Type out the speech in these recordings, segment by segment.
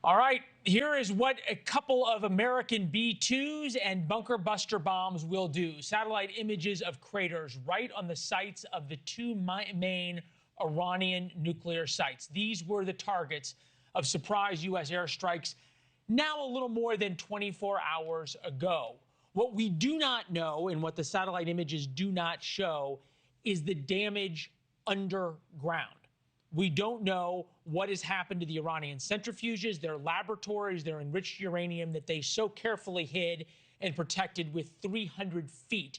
All right, here is what a couple of American B-2s and bunker buster bombs will do. Satellite images of craters right on the sites of the two main Iranian nuclear sites. These were the targets of surprise U.S. airstrikes now a little more than 24 hours ago. What we do not know and what the satellite images do not show is the damage underground. We don't know what has happened to the Iranian centrifuges, their laboratories, their enriched uranium that they so carefully hid and protected with 300 feet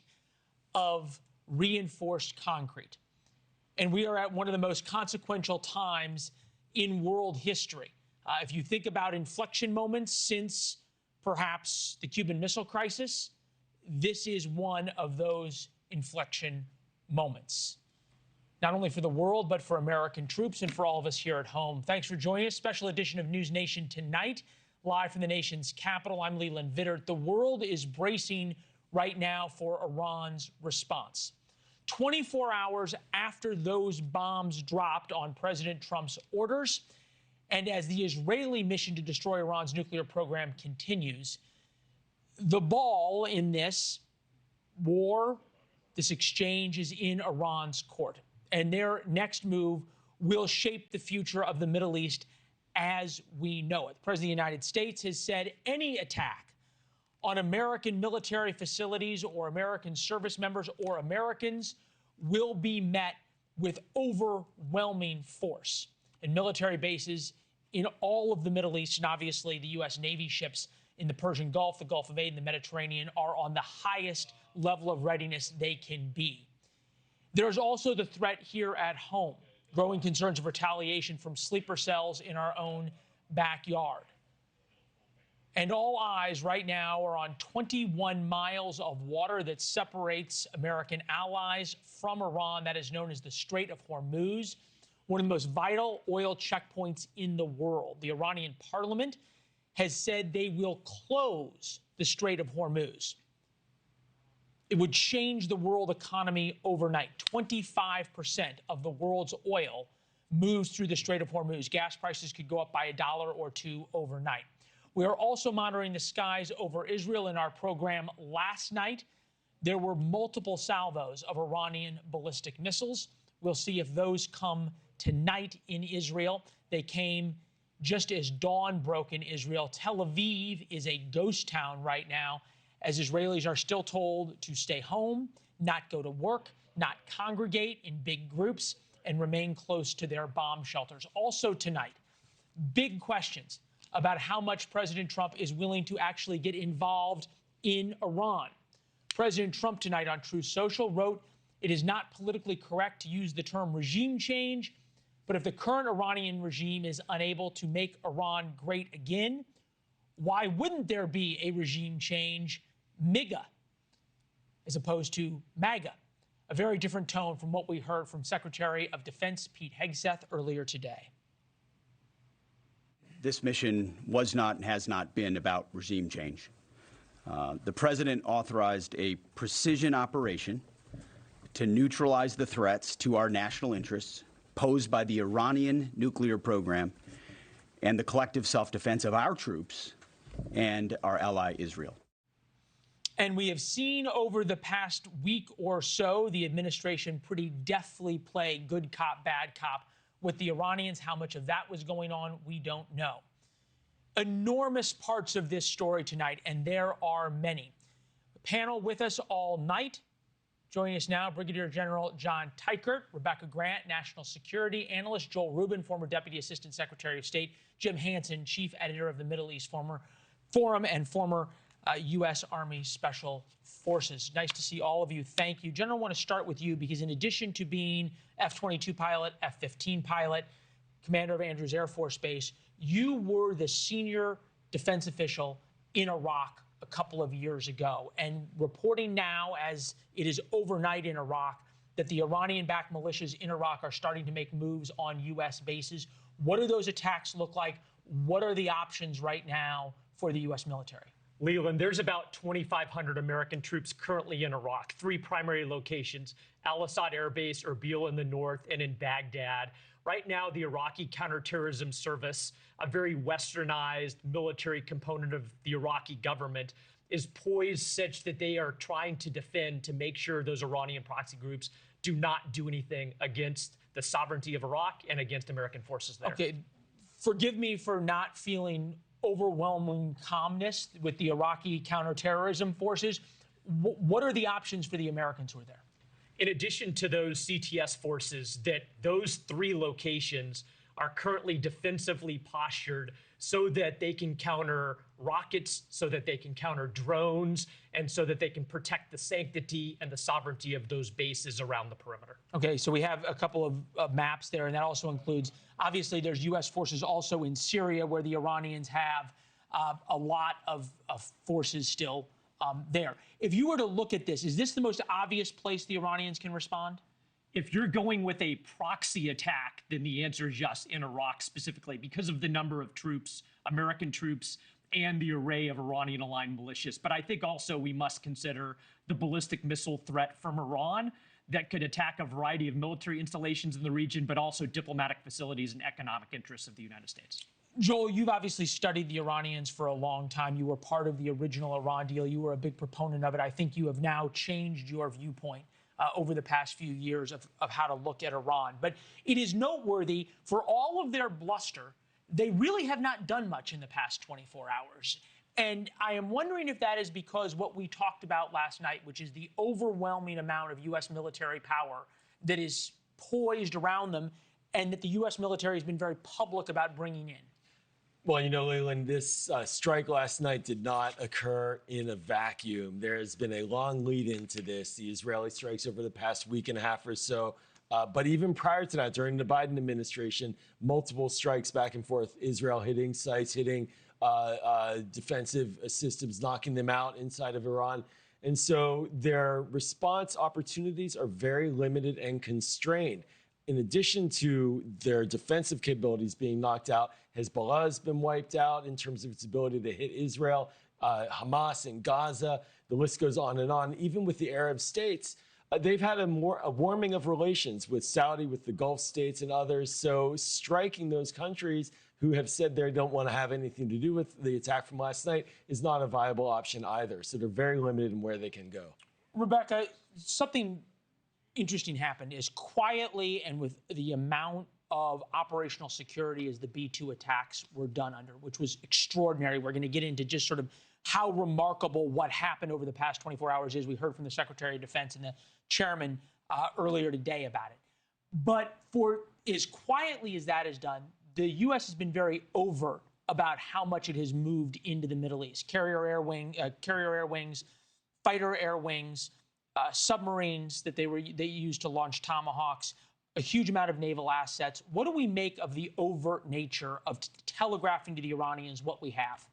of reinforced concrete. And we are at one of the most consequential times in world history. If you think about inflection moments since perhaps the Cuban Missile Crisis, this is one of those inflection moments. Not only for the world, but for American troops and for all of us here at home. Thanks for joining us. Special edition of News Nation tonight, live from the nation's capital. I'm Leland Vittert. The world is bracing right now for Iran's response. 24 hours after those bombs dropped on President Trump's orders, and as the Israeli mission to destroy Iran's nuclear program continues, the ball in this war, this exchange, is in Iran's court. And their next move will shape the future of the Middle East as we know it. The President of the United States has said any attack on American military facilities or American service members or Americans will be met with overwhelming force. And military bases in all of the Middle East, and obviously the U.S. Navy ships in the Persian Gulf, the Gulf of Aden, the Mediterranean, are on the highest level of readiness they can be. There's also the threat here at home, growing concerns of retaliation from sleeper cells in our own backyard. And all eyes right now are on 21 miles of water that separates American allies from Iran. That is known as the Strait of Hormuz, one of the most vital oil checkpoints in the world. The Iranian parliament has said they will close the Strait of Hormuz. It would change the world economy overnight. 25% of the world's oil moves through the Strait of Hormuz. Gas prices could go up by $1 or $2 overnight. We are also monitoring the skies over Israel. In our program last night, there were multiple salvos of Iranian ballistic missiles. We'll see if those come tonight in Israel. They came just as dawn broke in Israel. Tel Aviv is a ghost town right now, as Israelis are still told to stay home, not go to work, not congregate in big groups, and remain close to their bomb shelters. Also tonight, big questions about how much President Trump is willing to actually get involved in Iran. President Trump tonight on Truth Social wrote, "It is not politically correct to use the term regime change, but if the current Iranian regime is unable to make Iran great again, why wouldn't there be a regime change, MIGA, as opposed to MAGA?" A very different tone from what we heard from Secretary of Defense Pete Hegseth earlier today. This mission was not and has not been about regime change. The president authorized a precision operation to neutralize the threats to our national interests posed by the Iranian nuclear program and the collective self-defense of our troops and our ally Israel. And we have seen over the past week or so the administration pretty deftly play good cop, bad cop with the Iranians. How much of that was going on, we don't know. Enormous parts of this story tonight, and there are many. The panel with us all night. Joining us now, Brigadier General John Teichert, Rebecca Grant, National Security Analyst, Joel Rubin, former Deputy Assistant Secretary of State, Jim Hanson, Chief Editor of the Middle East Forum and former U.S. Army Special Forces. Nice to see all of you. Thank you. General, I want to start with you because in addition to being F-22 pilot, F-15 pilot, commander of Andrews Air Force Base, you were the senior defense official in Iraq a couple of years ago, and reporting now, as it is overnight in Iraq, that the Iranian-backed militias in Iraq are starting to make moves on U.S. bases. What do those attacks look like? What are the options right now for the U.S. military? Leland, there's about 2,500 American troops currently in Iraq, 3 primary locations: Al-Assad Air Base, Erbil in the north, and in Baghdad. Right now, the Iraqi counterterrorism service, a very westernized military component of the Iraqi government, is poised such that they are trying to defend to make sure those Iranian proxy groups do not do anything against the sovereignty of Iraq and against American forces there. Okay, forgive me for not feeling overwhelming calmness with the Iraqi counterterrorism forces. What are the options for the Americans who are there? In addition to those CTS forces, those 3 locations are currently defensively postured so that they can counter rockets, so that they can counter drones, and so that they can protect the sanctity and the sovereignty of those bases around the perimeter. Okay, so we have a couple of maps there, and that also includes, obviously, there's U.S. forces also in Syria, where the Iranians have a lot of forces still there. If you were to look at this, is this the most obvious place the Iranians can respond? If you're going with a proxy attack, then the answer is yes, in Iraq specifically, because of the number of troops, American troops, and the array of Iranian-aligned militias. But I think also we must consider the ballistic missile threat from Iran that could attack a variety of military installations in the region, but also diplomatic facilities and economic interests of the United States. Joel, you've obviously studied the Iranians for a long time. You were part of the original Iran deal. You were a big proponent of it. I think you have now changed your viewpoint over the past few years of how to look at Iran. But it is noteworthy, for all of their bluster, they really have not done much in the past 24 hours. And I am wondering if that is because what we talked about last night, which is the overwhelming amount of U.S. military power that is poised around them, and that the U.S. military has been very public about bringing in. Well, you know, Leland, this strike last night did not occur in a vacuum. There has been a long lead into this, the Israeli strikes over the past week and a half or so. But even prior to that, during the Biden administration, multiple strikes back and forth, Israel hitting sites, hitting defensive systems, knocking them out inside of Iran. And so their response opportunities are very limited and constrained. In addition to their defensive capabilities being knocked out, Hezbollah has been wiped out in terms of its ability to hit Israel, Hamas in Gaza, the list goes on and on. Even with the Arab states, they've had a warming of relations with Saudi, with the Gulf states and others. So striking those countries who have said they don't want to have anything to do with the attack from last night is not a viable option either. So they're very limited in where they can go. Rebecca, something interesting happened is quietly and with the amount of operational security as the B-2 attacks were done under, which was extraordinary. We're going to get into just sort of how remarkable what happened over the past 24 hours is. We heard from the Secretary of Defense and the chairman earlier today about it. But for as quietly as that is done, the U.S. has been very overt about how much it has moved into the Middle East. Carrier air wings, fighter air wings, submarines that they used to launch Tomahawks, a huge amount of naval assets. What do we make of the overt nature of telegraphing to the Iranians what we have?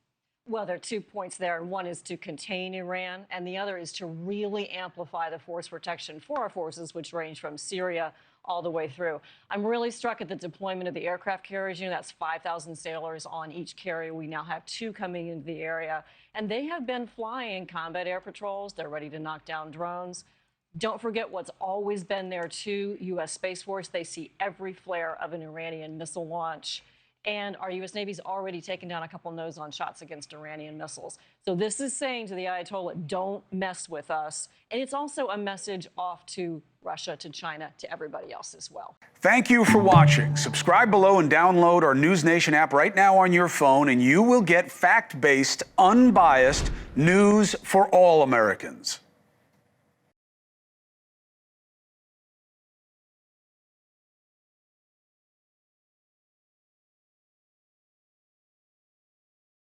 Well, there are 2 points there. One is to contain Iran, and the other is to really amplify the force protection for our forces, which range from Syria all the way through. I'm really struck at the deployment of the aircraft carriers. You know, that's 5,000 sailors on each carrier. We now have 2 coming into the area, and they have been flying combat air patrols. They're ready to knock down drones. Don't forget what's always been there, too, U.S. Space Force. They see every flare of an Iranian missile launch. And our U.S. Navy's already taken down a couple nose-on shots against Iranian missiles. So this is saying to the Ayatollah, don't mess with us. And it's also a message off to Russia, to China, to everybody else as well. Thank you for watching. Subscribe below and download our NewsNation app right now on your phone, and you will get fact-based, unbiased news for all Americans.